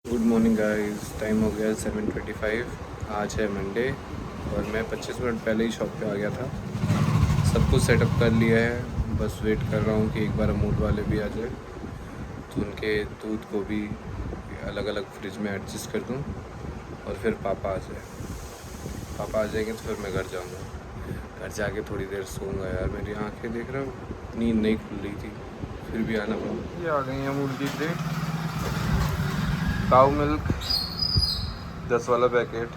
Good morning guys, time हो गया 7:25। आज है मंडे और मैं 25 मिनट पहले ही शॉप पे आ गया था। सब कुछ सेटअप कर लिया है, बस वेट कर रहा हूँ कि एक बार अमूल वाले भी आ जाए तो उनके दूध को भी अलग अलग फ्रिज में एडजस्ट कर दूँ और फिर पापा आ जाए। पापा आ जाएंगे तो फिर मैं घर जाऊँगा। घर जाके थोड़ी देर सोऊंगा। यार मेरी आंखें देख रहा हूँ, नींद नहीं खुल रही थी, फिर भी आना पड़ा। ये आ गई है अमूल की क्रेट, काऊ मिल्क 10 वाला पैकेट,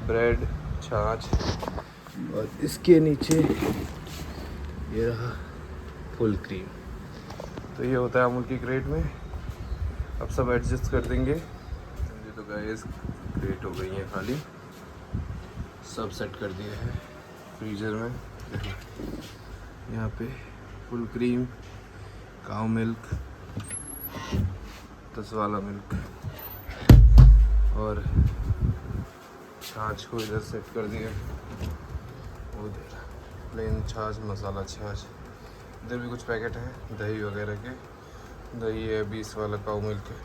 ब्रेड, छाछ और इसके नीचे ये रहा फुल क्रीम। तो ये होता है अमूल की क्रेट में। अब सब एडजस्ट कर देंगे। ये तो गाइस क्रेट हो गई है खाली, सब सेट कर दिया है फ्रीजर में। यहाँ पे फुल क्रीम, काऊ मिल्क, 10 वाला मिल्क और छाछ को इधर सेट कर दिया। वो प्लेन छाछ, मसाला छाछ। इधर भी कुछ पैकेट हैं दही वगैरह के। दही है 20 वाला, काऊ मिल्क है।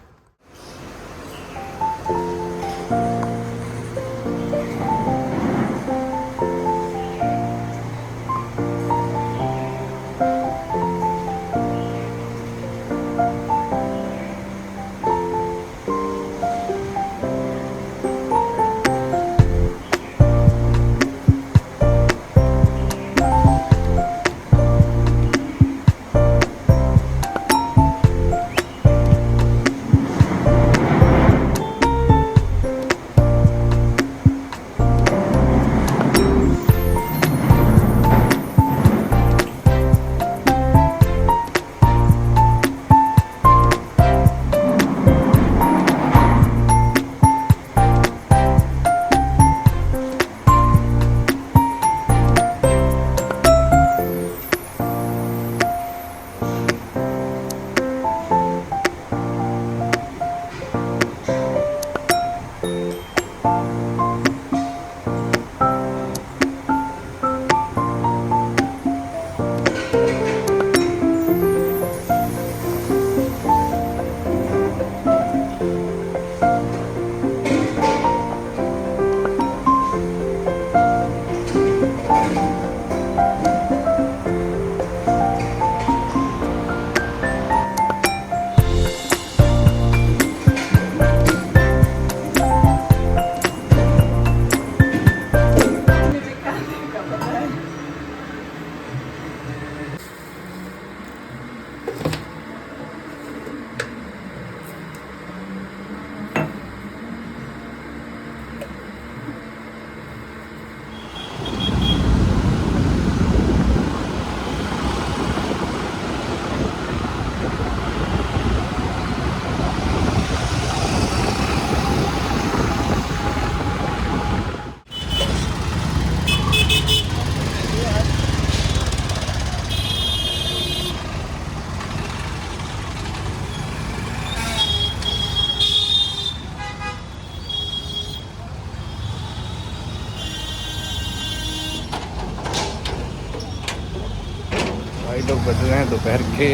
भाई लोग बज रहे हैं दोपहर के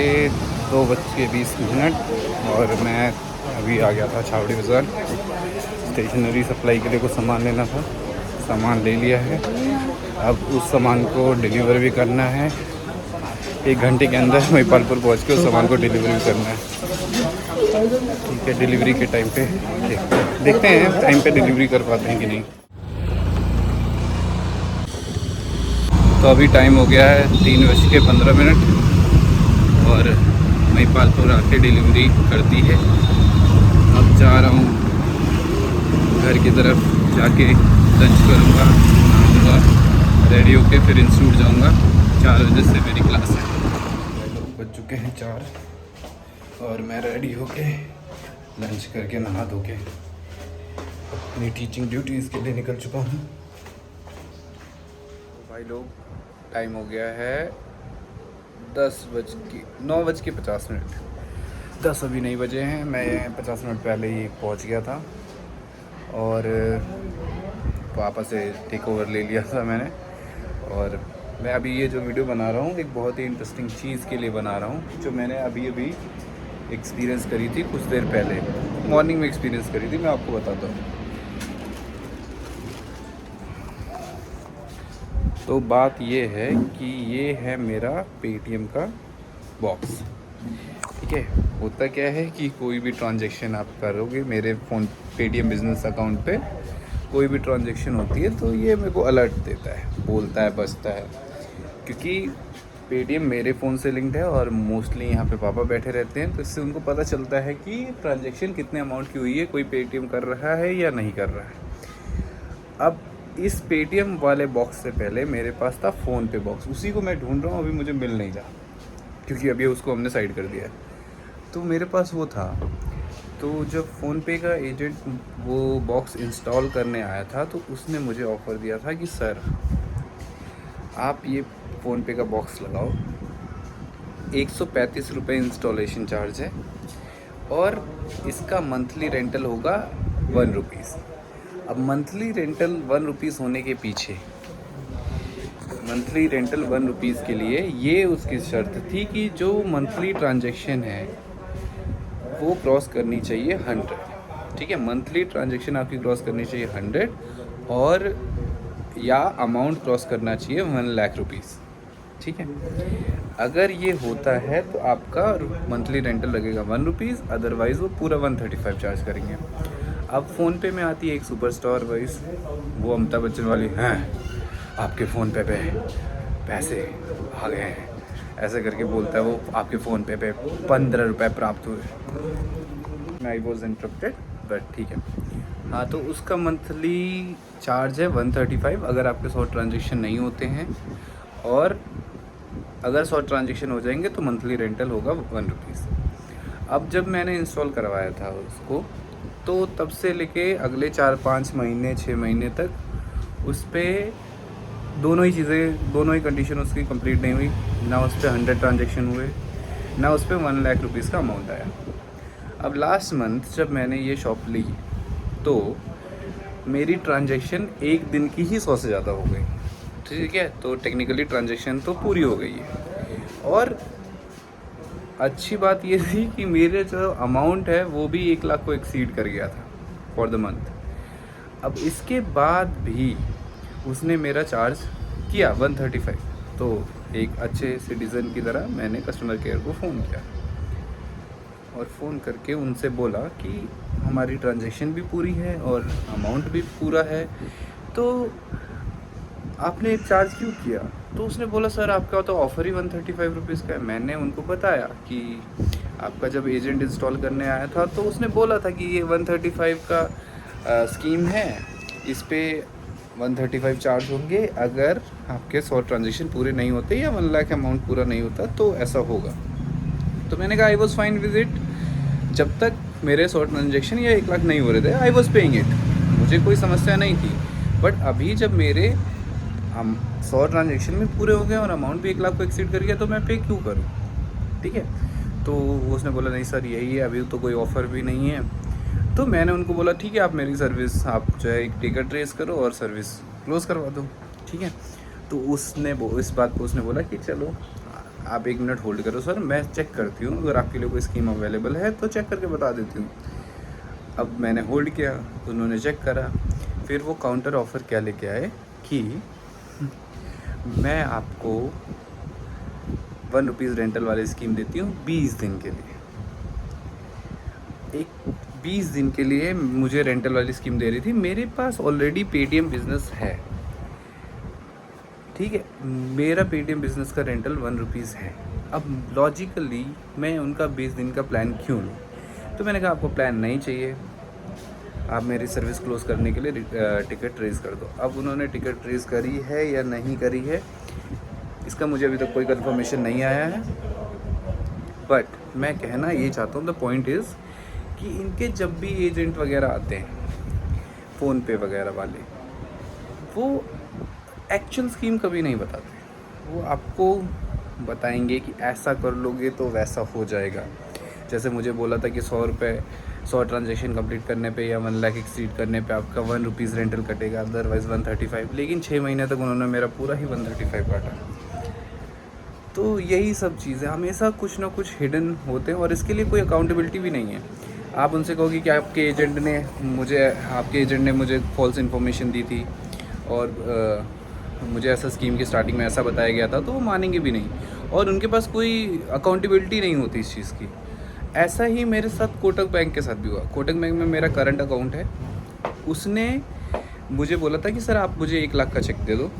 2:20 और मैं अभी आ गया था छावड़ी बाज़ार। स्टेशनरी सप्लाई के लिए कुछ सामान लेना था, सामान ले लिया है। अब उस सामान को डिलीवर भी करना है। 1 घंटे के अंदर महिपालपुर पहुंच के उस सामान को डिलीवर भी करना है। ठीक है, डिलीवरी के टाइम पे देखते हैं टाइम पे डिलीवरी कर पाते हैं कि नहीं। तो अभी टाइम हो गया है 3:15 और महिपालपुर आके डिलीवरी कर दी है। अब जा रहा हूँ घर की तरफ, जाके लंच करूँगा, नहाऊँगा, रेडी होके फिर इंस्टीट्यूट जाऊँगा। 4 बजे से मेरी क्लास है। लोग बज चुके हैं 4 और मैं रेडी होके लंच करके नहा धो के अपनी टीचिंग ड्यूटीज़ के लिए निकल चुका हूँ। भाई लोग टाइम हो गया है 9:50। 10 अभी नहीं बजे हैं। मैं 50 मिनट पहले ही पहुंच गया था और पापा से टेक ओवर ले लिया था मैंने। और मैं अभी ये जो वीडियो बना रहा हूँ एक बहुत ही इंटरेस्टिंग चीज़ के लिए बना रहा हूँ, जो मैंने अभी एक्सपीरियंस करी थी कुछ देर पहले, मॉर्निंग में एक्सपीरियंस करी थी, मैं आपको बताता हूँ। तो बात ये है कि ये है मेरा पेटीएम का बॉक्स, ठीक है। होता क्या है कि कोई भी ट्रांजैक्शन आप करोगे मेरे फ़ोन पेटीएम बिजनेस अकाउंट पे, कोई भी ट्रांजैक्शन होती है तो ये मेरे को अलर्ट देता है, बोलता है, बजता है, क्योंकि पेटीएम मेरे फ़ोन से लिंक्ड है और मोस्टली यहाँ पे पापा बैठे रहते हैं, तो इससे उनको पता चलता है कि ट्रांजैक्शन कितने अमाउंट की हुई है, कोई पेटीएम कर रहा है या नहीं कर रहा है। अब इस पेटीएम वाले बॉक्स से पहले मेरे पास था फ़ोन पे बॉक्स, उसी को मैं ढूंढ रहा हूँ, अभी मुझे मिल नहीं रहा क्योंकि अभी उसको हमने साइड कर दिया है। तो मेरे पास वो था, तो जब फ़ोनपे का एजेंट वो बॉक्स इंस्टॉल करने आया था तो उसने मुझे ऑफ़र दिया था कि सर आप ये फ़ोनपे का बॉक्स लगाओ, 135 रुपये इंस्टॉलेशन चार्ज है और इसका मंथली रेंटल होगा 1 रुपीज़। अब मंथली रेंटल 1 रुपीज़ होने के पीछे, मंथली रेंटल 1 रुपीज़ के लिए ये उसकी शर्त थी कि जो मंथली ट्रांजैक्शन है वो क्रॉस करनी चाहिए 100, ठीक है। मंथली ट्रांजैक्शन आपकी क्रॉस करनी चाहिए 100 और या अमाउंट क्रॉस करना चाहिए 1 लाख रुपीज़, ठीक है। अगर ये होता है तो आपका मंथली रेंटल लगेगा 1 रुपीज़, अदरवाइज़ वो पूरा 135 चार्ज करेंगे। अब फ़ोनपे में आती है एक सुपरस्टार वॉइस, वो अमिताभ बच्चन वाली, हैं आपके फ़ोन पे पैसे आ गए हैं, ऐसे करके बोलता है वो, आपके फ़ोन पे 15 रुपये प्राप्त हुए। आई वॉज इंटरप्टेड बट ठीक है। हाँ, तो उसका मंथली चार्ज है 135 अगर आपके 100 ट्रांजेक्शन नहीं होते हैं, और अगर 100 ट्रांजेक्शन हो जाएंगे तो मंथली रेंटल होगा 1 रुपीज़। अब जब मैंने इंस्टॉल करवाया था उसको, तो तब से लेके अगले 4-5 महीने 6 महीने तक उस पर दोनों ही कंडीशन उसकी कंप्लीट नहीं हुई, ना उस पर 100 ट्रांजेक्शन हुए, ना उस पर 1 लाख रुपीज़ का अमाउंट आया। अब लास्ट मंथ जब मैंने ये शॉप ली तो मेरी ट्रांजेक्शन एक दिन की ही 100 से ज़्यादा हो गई, ठीक है। तो टेक्निकली ट्रांजेक्शन तो पूरी हो गई है, और अच्छी बात ये थी कि मेरे जो अमाउंट है वो भी 1 लाख को एक्सीड कर गया था फॉर द मंथ। अब इसके बाद भी उसने मेरा चार्ज किया 135, तो एक अच्छे सिटीज़न की तरह मैंने कस्टमर केयर को फ़ोन किया और फ़ोन करके उनसे बोला कि हमारी ट्रांजैक्शन भी पूरी है और अमाउंट भी पूरा है, तो आपने चार्ज क्यों किया। तो उसने बोला सर आपका तो ऑफ़र ही 135 रुपीज़ का है। मैंने उनको बताया कि आपका जब एजेंट इंस्टॉल करने आया था तो उसने बोला था कि ये 135 का स्कीम है, इस पर 135 चार्ज होंगे अगर आपके 100 ट्रांजेक्शन पूरे नहीं होते या 1 लाख अमाउंट पूरा नहीं होता तो ऐसा होगा। तो मैंने कहा I was fine with it, जब तक मेरे 100 ट्रांजेक्शन या 1 लाख नहीं हो रहे थे आई वॉज़ पेइंग इट, मुझे कोई समस्या नहीं थी। बट अभी जब मेरे 100 ट्रांजेक्शन में पूरे हो गए और अमाउंट भी 1 लाख को एक्सीड कर गया तो मैं पे क्यों करूँ, ठीक है। तो उसने बोला नहीं सर यही है, अभी तो कोई ऑफ़र भी नहीं है। तो मैंने उनको बोला ठीक है आप मेरी सर्विस, आप जो है एक टिकट रेस करो और सर्विस क्लोज़ करवा दो, ठीक है। तो उसने इस बात पर उसने बोला कि चलो आप 1 मिनट होल्ड करो सर, मैं चेक करती हूँ, अगर आपके लिए कोई स्कीम अवेलेबल है तो चेक करके बता देती हूँ। अब मैंने होल्ड किया, उन्होंने चेक करा, फिर वो काउंटर ऑफ़र क्या लेके आए कि मैं आपको 1 रुपीज़ रेंटल वाली स्कीम देती हूँ 20 दिन के लिए। एक 20 दिन के लिए मुझे रेंटल वाली स्कीम दे रही थी। मेरे पास ऑलरेडी पेटीएम बिज़नेस है, ठीक है, मेरा पेटीएम बिज़नेस का रेंटल 1 रुपीज़ है। अब लॉजिकली मैं उनका 20 दिन का प्लान क्यों लूँ। तो मैंने कहा आपको प्लान नहीं चाहिए, आप मेरी सर्विस क्लोज़ करने के लिए टिकट रेज़ कर दो। अब उन्होंने टिकट रेज़ करी है या नहीं करी है इसका मुझे अभी तक कोई कंफर्मेशन नहीं आया है, बट मैं कहना ये चाहता हूँ, द पॉइंट इज़ कि इनके जब भी एजेंट वगैरह आते हैं फ़ोनपे वगैरह वाले, वो एक्चुअल स्कीम कभी नहीं बताते। वो आपको बताएंगे कि ऐसा कर लोगे तो वैसा हो जाएगा। जैसे मुझे बोला था कि 100 ट्रांजेक्शन कंप्लीट करने पे या 1 लाख एक्सीड करने पे आपका 1 रुपीज़ रेंटल कटेगा, अदरवाइज़ 135। लेकिन 6 महीने तक उन्होंने मेरा पूरा ही 135 काटा। तो यही सब चीज़ें हमेशा कुछ ना कुछ हिडन होते हैं और इसके लिए कोई अकाउंटेबिलिटी भी नहीं है। आप उनसे कहोगे कि आपके एजेंट ने मुझे फॉल्स इन्फॉर्मेशन दी थी और मुझे ऐसा स्कीम की स्टार्टिंग में ऐसा बताया गया था, तो वो मानेंगे भी नहीं और उनके पास कोई अकाउंटेबिलिटी नहीं होती इस चीज़ की। ऐसा ही मेरे साथ कोटक बैंक के साथ भी हुआ। कोटक बैंक में मेरा करंट अकाउंट है। उसने मुझे बोला था कि सर आप मुझे 1 लाख का चेक दे दो,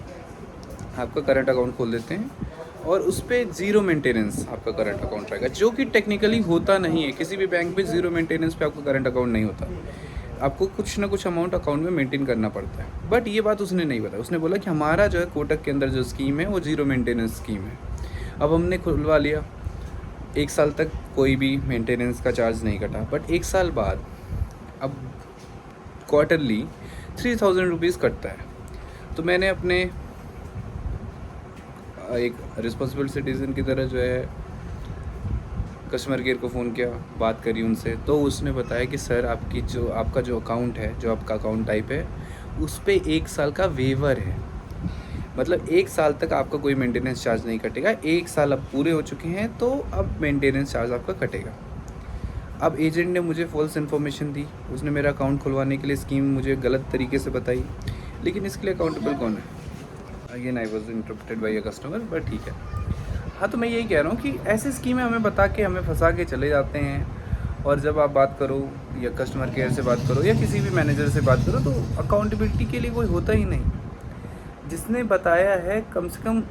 आपका करंट अकाउंट खोल देते हैं और उस पर ज़ीरो मेंटेनेंस आपका करंट अकाउंट रहेगा, जो कि टेक्निकली होता नहीं है। किसी भी बैंक में ज़ीरो मेंटेनेंस पे आपका करंट अकाउंट नहीं होता। आपको कुछ ना कुछ अमाउंट अकाउंट में मेंटेन करना पड़ता है। बट ये बात उसने नहीं बताया। उसने बोला कि हमारा जो है कोटक के अंदर जो स्कीम है वो ज़ीरो मेंटेनेंस स्कीम है। अब हमने खुलवा लिया, 1 साल तक कोई भी मेंटेनेंस का चार्ज नहीं कटा। बट 1 साल बाद अब क्वार्टरली 3000 रुपीज़ कटता है। तो मैंने अपने एक रिस्पॉन्सिबल सिटीज़न की तरह जो है कस्टमर केयर को फ़ोन किया, बात करी उनसे। तो उसने बताया कि सर आपका जो अकाउंट है, जो आपका अकाउंट टाइप है, उस पे 1 साल का वेवर है। मतलब 1 साल तक आपका कोई मेंटेनेंस चार्ज नहीं कटेगा। 1 साल अब पूरे हो चुके हैं तो अब मेंटेनेंस चार्ज आपका कटेगा। अब एजेंट ने मुझे फॉल्स इन्फॉर्मेशन दी। उसने मेरा अकाउंट खुलवाने के लिए स्कीम मुझे गलत तरीके से बताई, लेकिन इसके लिए अकाउंटेबल कौन है? Again I was interrupted by a customer, but ठीक है। हाँ, तो मैं यही कह रहा हूँ कि ऐसी स्कीमें हमें बता के हमें फंसा के चले जाते हैं। और जब आप बात करो या कस्टमर केयर से बात करो या किसी भी मैनेजर से बात करो, तो अकाउंटेबिलिटी के लिए कोई होता ही नहीं। जिसने बताया है कम से कम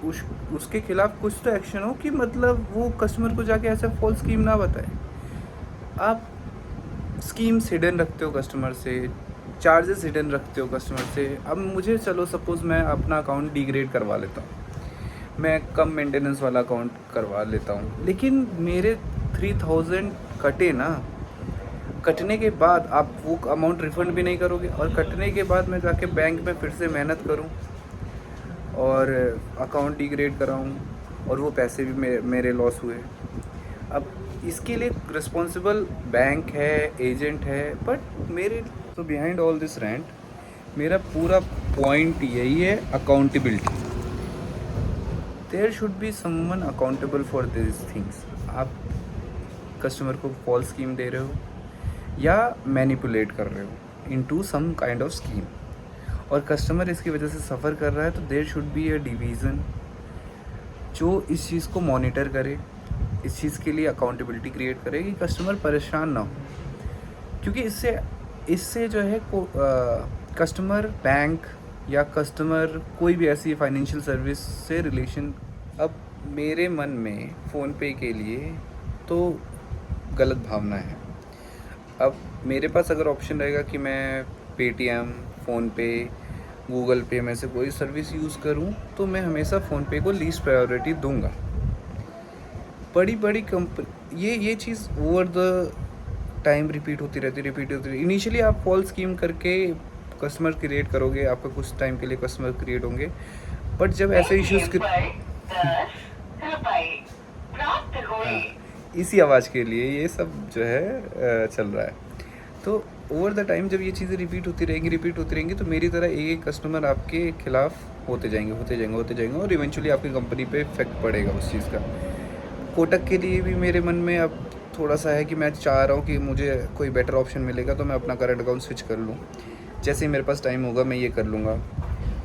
उसके खिलाफ कुछ तो एक्शन हो, कि मतलब वो कस्टमर को जाके ऐसे फॉल्स स्कीम ना बताए। आप स्कीम्स हिडन रखते हो कस्टमर से, चार्जेस हिडन रखते हो कस्टमर से। अब मुझे चलो सपोज़ मैं अपना अकाउंट डिग्रेड करवा लेता हूँ, मैं कम मेंटेनेंस वाला अकाउंट करवा लेता हूँ, लेकिन मेरे 3000 कटे ना। कटने के बाद आप वो अमाउंट रिफ़ंड भी नहीं करोगे, और कटने के बाद मैं जाके बैंक में फिर से मेहनत करूँ और अकाउंट डिग्रेड कराऊँ और वो पैसे भी मेरे लॉस हुए। अब इसके लिए रिस्पॉन्सिबल बैंक है, एजेंट है, बट मेरे तो बिहाइंड ऑल दिस रेंट मेरा पूरा पॉइंट यही है, accountability. There should be someone accountable for this things. आप कस्टमर को फॉल्स स्कीम दे रहे हो या मैनिपुलेट कर रहे हो into some kind of scheme, और कस्टमर इसकी वजह से सफ़र कर रहा है, तो there should be a division जो इस चीज़ को मॉनिटर करे, इस चीज़ के लिए अकाउंटेबिलिटी क्रिएट करे कि कस्टमर परेशान ना हो। क्योंकि इससे जो है कस्टमर बैंक या कस्टमर कोई भी ऐसी फाइनेंशियल सर्विस से रिलेशन। अब मेरे मन में फ़ोनपे के लिए तो गलत भावना है। अब मेरे पास अगर ऑप्शन रहेगा कि मैं पेटीएम, फ़ोनपे, गूगल पे में से कोई सर्विस यूज़ करूं, तो मैं हमेशा फ़ोनपे को लीस्ट प्रायोरिटी दूंगा। बड़ी बड़ी कंपनी ये चीज़ ओवर द टाइम रिपीट होती रहती। इनिशियली आप फॉल्स स्कीम करके कस्टमर क्रिएट करोगे, आपका कुछ टाइम के लिए कस्टमर क्रिएट होंगे, बट जब ऐसे इश्यूज़ हाँ, इसी आवाज़ के लिए ये सब जो है चल रहा है। तो ओवर द टाइम जब ये चीज़ें रिपीट होती रहेंगी, तो मेरी तरह एक कस्टमर आपके खिलाफ होते जाएंगे और इवेंचुअली आपकी कंपनी पे इफेक्ट पड़ेगा उस चीज़ का। कोटक के लिए भी मेरे मन में अब थोड़ा सा है कि मैं चाह रहा हूँ कि मुझे कोई बेटर ऑप्शन मिलेगा तो मैं अपना करंट अकाउंट स्विच कर लूँ। जैसे ही मेरे पास टाइम होगा मैं ये कर लूँगा।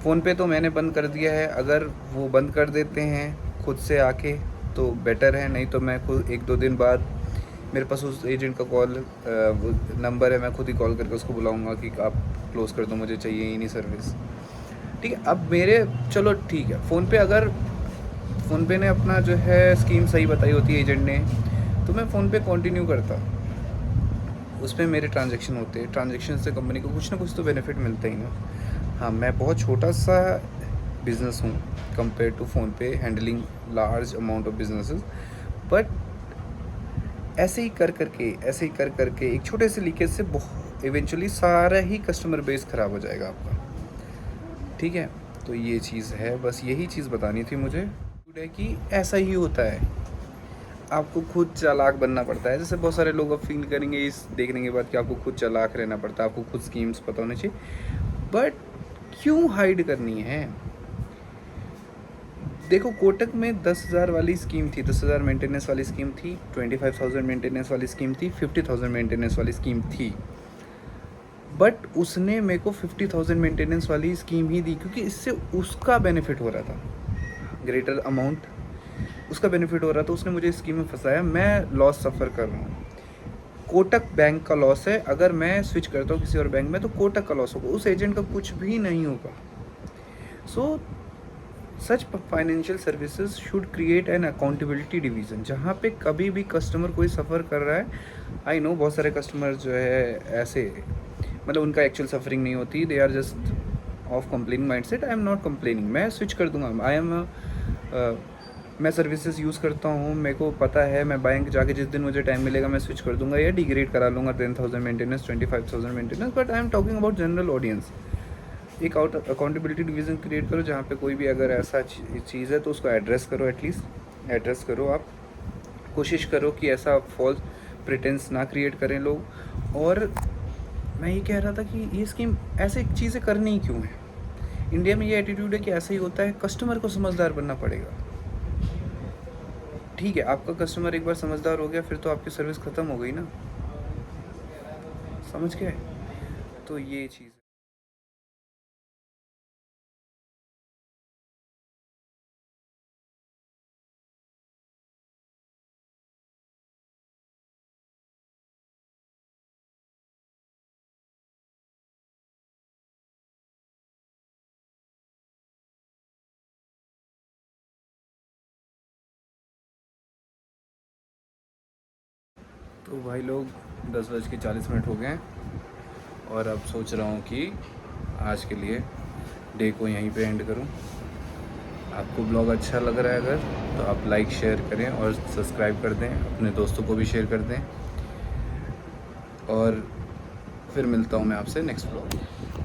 फ़ोनपे तो मैंने बंद कर दिया है। अगर वो बंद कर देते हैं खुद से आके तो बेटर है, नहीं तो मैं खुद 1-2 दिन बाद मेरे पास उस एजेंट का नंबर है, मैं खुद ही कॉल करके उसको बुलाऊंगा कि आप क्लोज़ कर दो, मुझे चाहिए ही नहीं सर्विस। ठीक है। अब चलो ठीक है, फ़ोनपे ने अपना जो है स्कीम सही बताई होती है एजेंट ने, तो मैं फ़ोनपे कंटिन्यू करता, उस पर मेरे ट्रांजेक्शन होते। ट्रांजेक्शन से कंपनी को कुछ ना कुछ तो बेनिफिट मिलता ही ना। हाँ, मैं बहुत छोटा सा बिज़नेस हूँ compare to PhonePe handling large amount of businesses, but ऐसे ही कर करके एक छोटे से लीकेज से इवेंचुअली सारा ही कस्टमर बेस ख़राब हो जाएगा आपका। ठीक है, तो ये चीज़ है, बस यही चीज़ बतानी थी मुझे कि ऐसा ही होता है। आपको खुद चालाक बनना पड़ता है। जैसे बहुत सारे लोग अब फील करेंगे इस देखने के बाद कि आपको खुद चालाक रहना पड़ता है, आपको खुद स्कीम्स पता होने चाहिए, बट क्यों हाइड करनी है? देखो कोटक में 10,000 वाली स्कीम थी, 10,000 मेंटेनेंस वाली स्कीम थी, 25,000 मेंटेनेंस वाली स्कीम थी, 50,000 मेंटेनेंस वाली स्कीम थी। बट उसने मेरे को 50,000 मेंटेनेंस वाली स्कीम ही दी क्योंकि इससे उसका बेनिफिट हो रहा था, ग्रेटर अमाउंट उसका बेनिफिट हो रहा था। उसने मुझे इस स्कीम में फंसाया, मैं लॉस सफ़र कर रहा हूँ। कोटक बैंक का लॉस है, अगर मैं स्विच करता हूँ किसी और बैंक में तो कोटक का लॉस होगा, उस एजेंट का कुछ भी नहीं होगा। So such financial services should create an accountability division, जहाँ पे कभी भी कस्टमर कोई सफ़र कर रहा है। आई नो बहुत सारे कस्टमर जो है ऐसे, मतलब उनका एक्चुअल सफरिंग नहीं होती, they are just of complaining mind set. I am not complaining, मैं स्विच कर दूंगा। मैं सर्विसेज यूज़ करता हूँ, मेरे को पता है, मैं बैंक जाके जिस दिन मुझे टाइम मिलेगा मैं स्विच कर दूंगा या डिग्रेड करा लूँगा 10,000 maintenance, 25,000 maintenance. But I am talking about general audience. एक अकाउंटेबिलिटी डिवीज़न क्रिएट करो जहाँ पे कोई भी अगर ऐसा चीज़ है तो उसको एड्रेस करो, एटलीस्ट एड्रेस करो। आप कोशिश करो कि ऐसा फॉल्स प्रिटेंस ना क्रिएट करें लोग। और मैं ये कह रहा था कि ये स्कीम ऐसे चीज़ें करनी ही क्यों है। इंडिया में ये एटीट्यूड है कि ऐसा ही होता है, कस्टमर को समझदार बनना पड़ेगा। ठीक है, आपका कस्टमर एक बार समझदार हो गया फिर तो आपकी सर्विस ख़त्म हो गई ना, समझ गए। तो ये चीज़ तो भाई लोग 10:40 हो गए हैं और अब सोच रहा हूँ कि आज के लिए डे को यहीं पे एंड करूँ। आपको ब्लॉग अच्छा लग रहा है अगर तो आप लाइक शेयर करें और सब्सक्राइब कर दें, अपने दोस्तों को भी शेयर कर दें। और फिर मिलता हूँ मैं आपसे नेक्स्ट ब्लॉग।